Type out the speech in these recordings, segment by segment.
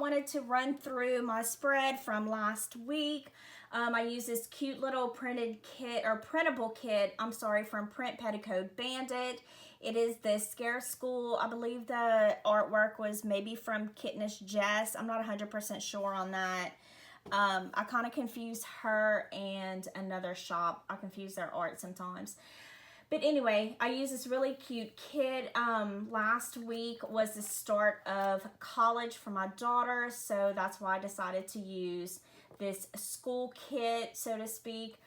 wanted to run through my spread from last week. I used this cute little printed kit, or printable kit, I'm sorry, from Print Petticoat Bandit. It is the Scare School. I believe the artwork was maybe from Kittenish Jess. I'm not 100% sure on that. I kind of confuse her and another shop. I confuse their art sometimes. But anyway, I used this really cute kit. Last week was the start of college for my daughter, so that's why I decided to use this school kit, so to speak.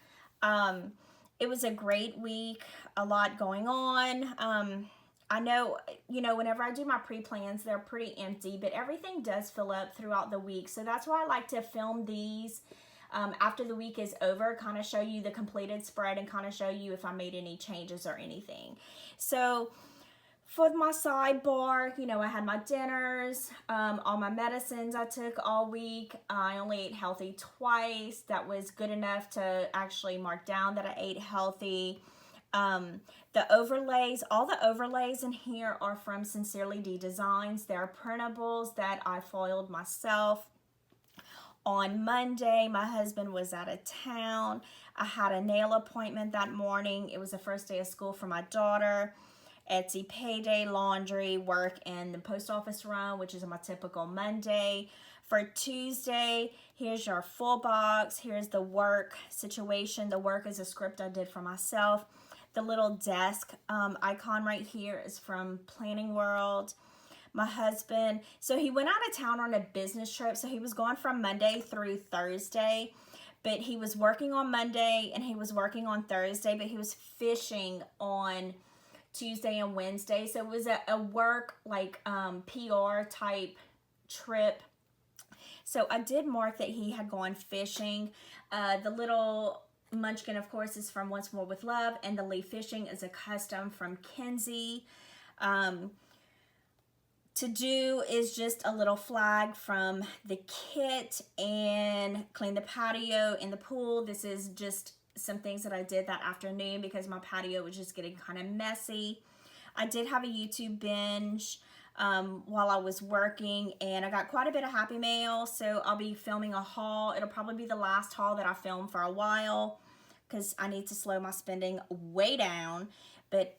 It was a great week, a lot going on. I know, whenever I do my pre-plans, they're pretty empty, but everything does fill up throughout the week. So that's why I like to film these after the week is over, kind of show you the completed spread and kind of show you if I made any changes or anything. So for my sidebar, I had my dinners, all my medicines I took all week. I only ate healthy twice. That was good enough to actually mark down that I ate healthy. The overlays, all the overlays in here are from Sincerely Dee Designs. They're printables that I foiled myself. On Monday, my husband was out of town. I had a nail appointment that morning. It was the first day of school for my daughter. Etsy payday, laundry, work, and the post office run, which is my typical Monday. For Tuesday, here's your full box. Here's the work situation. The work is a script I did for myself. The little desk icon right here is from Planning World. My husband, so he went out of town on a business trip, so he was gone from Monday through Thursday, but he was working on Monday and he was working on Thursday, but he was fishing on Tuesday and Wednesday, so it was a work, like, PR type trip. So I did mark that he had gone fishing. The little munchkin, of course, is from Once More With Love, and the leaf fishing is a custom from Kinzi. To do is just a little flag from the kit, and clean the patio and the pool. This is just some things that I did that afternoon because my patio was just getting kind of messy. I did have a YouTube binge while I was working, and I got quite a bit of Happy Mail, so I'll be filming a haul. It'll probably be the last haul that I film for a while because I need to slow my spending way down, but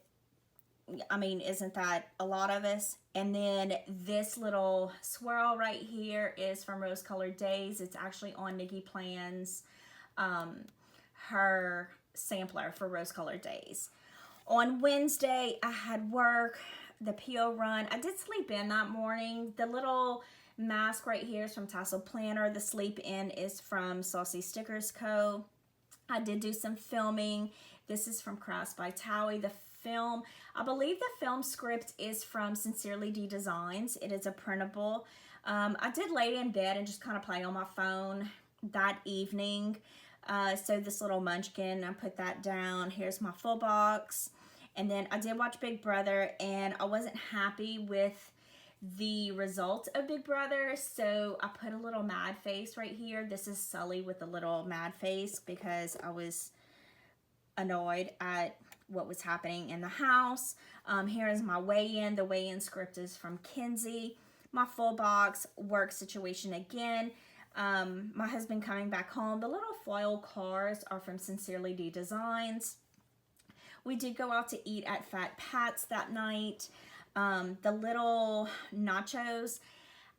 I mean, isn't that a lot of us? And then this little swirl right here is from Rose Colored Daze. It's actually on Nikki Plan's, her sampler for Rose Colored Daze. On Wednesday, I had work, the PO run. I did sleep in that morning. The little mask right here is from Tassel Planner. The sleep in is from Saucy Stickers Co. I did do some filming. This is from Crafts by Thaowie. The film, I believe the film script is from Sincerely Dee Designs. It is a printable. I did lay in bed and just kind of play on my phone that evening. So this little munchkin, I put that down. Here's my full box. And then I did watch Big Brother, and I wasn't happy with the result of Big Brother, so I put a little mad face right here. This is Sully with a little mad face because I was annoyed at what was happening in the house. Here is my weigh-in. The weigh-in script is from Kinzi. My full box, work situation again. My husband coming back home. The little foil cars are from Sincerely Dee Designs. We did go out to eat at Fat Pat's that night. The little nachos,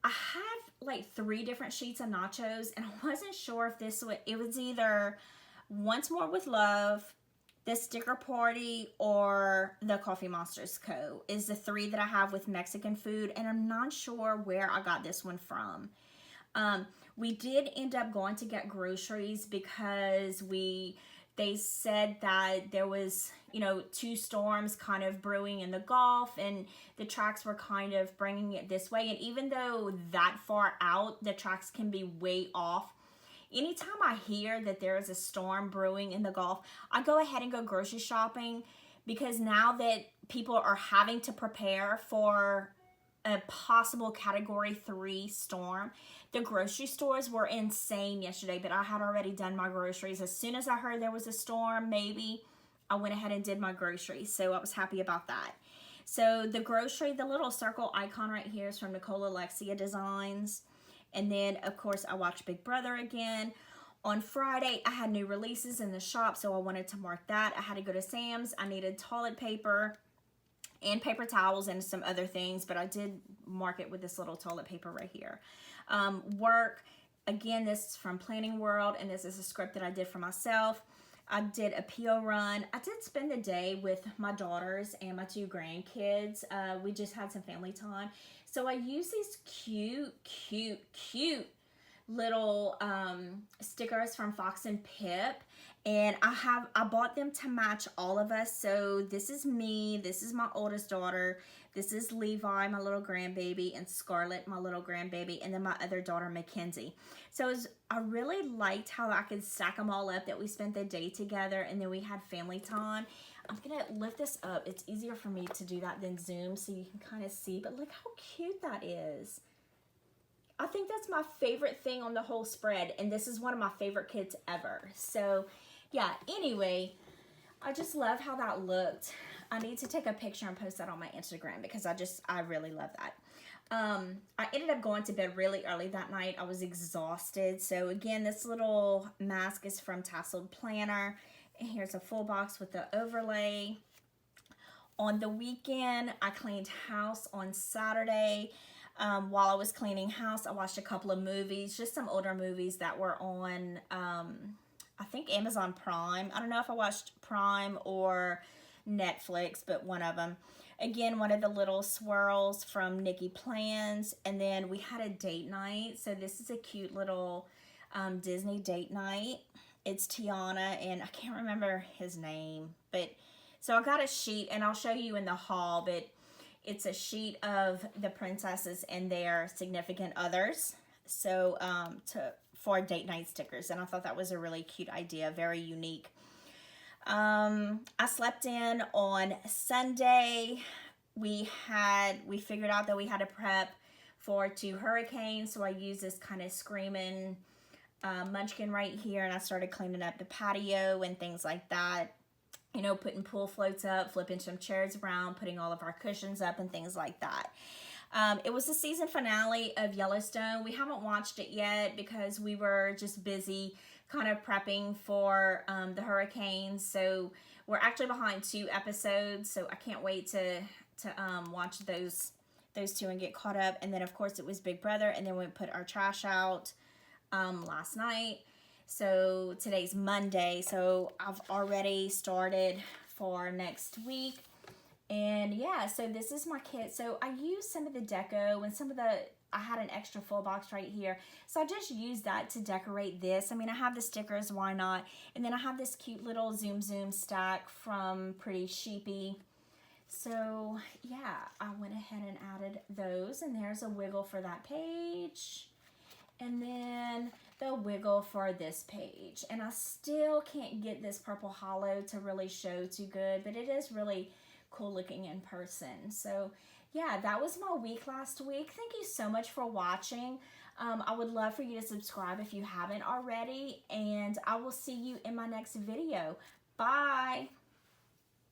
I have like 3 different sheets of nachos, and I wasn't sure if this would, it was either Once More With Love, the Sticker Party, or the Coffee Monsters Co. is the 3 that I have with Mexican food, and I'm not sure where I got this one from. We did end up going to get groceries because they said that there was, 2 storms kind of brewing in the Gulf, and the tracks were kind of bringing it this way. And even though that far out, the tracks can be way off. Anytime I hear that there is a storm brewing in the Gulf, I go ahead and go grocery shopping, because now that people are having to prepare for a possible Category 3 storm, the grocery stores were insane yesterday, but I had already done my groceries. As soon as I heard there was a storm, maybe, I went ahead and did my groceries, so I was happy about that. So the little circle icon right here is from Nicole Alexia Designs. And then, of course, I watched Big Brother again. On Friday, I had new releases in the shop, so I wanted to mark that. I had to go to Sam's. I needed toilet paper and paper towels and some other things, but I did mark it with this little toilet paper right here. Work, again, this is from Planning World, and this is a script that I did for myself. I did a PO run. I did spend the day with my daughters and my 2 grandkids. We just had some family time. So I use these cute little stickers from Fox and Pip, and I bought them to match all of us. So this is me, this is my oldest daughter, this is Levi, my little grandbaby, and Scarlett, my little grandbaby, and then my other daughter, Mackenzie. So I really liked how I could stack them all up, that we spent the day together, and then we had family time. I'm gonna lift this up. It's easier for me to do that than Zoom, so you can kind of see, but look how cute that is. I think that's my favorite thing on the whole spread, and this is one of my favorite kits ever. So yeah, anyway, I just love how that looked. I need to take a picture and post that on my Instagram because I really love that. I ended up going to bed really early that night. I was exhausted. So again, this little mask is from Tasseled Planner, and here's a full box with the overlay. On the weekend, I cleaned house on Saturday. While I was cleaning house, I watched a couple of movies, just some older movies that were on, I think Amazon Prime. I don't know if I watched Prime or Netflix, but one of them. Again, one of the little swirls from Nikki Plans. And then we had a date night. So this is a cute little Disney date night. It's Tiana, and I can't remember his name. But so I got a sheet, and I'll show you in the haul, but it's a sheet of the princesses and their significant others. So for date night stickers, and I thought that was a really cute idea, very unique. I slept in on Sunday. We figured out that we had to prep for 2 hurricanes, so I used this kind of screaming munchkin right here, and I started cleaning up the patio and things like that. You know, putting pool floats up, flipping some chairs around, putting all of our cushions up and things like that. It was the season finale of Yellowstone. We haven't watched it yet because we were just busy kind of prepping for the hurricanes. So we're actually behind 2 episodes, so I can't wait to watch those 2 and get caught up. And then of course it was Big Brother, and then we put our trash out last night. So today's Monday, so I've already started for next week. And yeah, so this is my kit. So I used some of the deco and I had an extra full box right here. So I just used that to decorate this. I mean, I have the stickers, why not? And then I have this cute little Zoom stack from Pretty Sheepy. So yeah, I went ahead and added those, and there's a wiggle for that page. And then the wiggle for this page. And I still can't get this purple hollow to really show too good, but it is really cool looking in person. So yeah, that was my week last week. Thank you so much for watching. I would love for you to subscribe if you haven't already, and I will see you in my next video. Bye.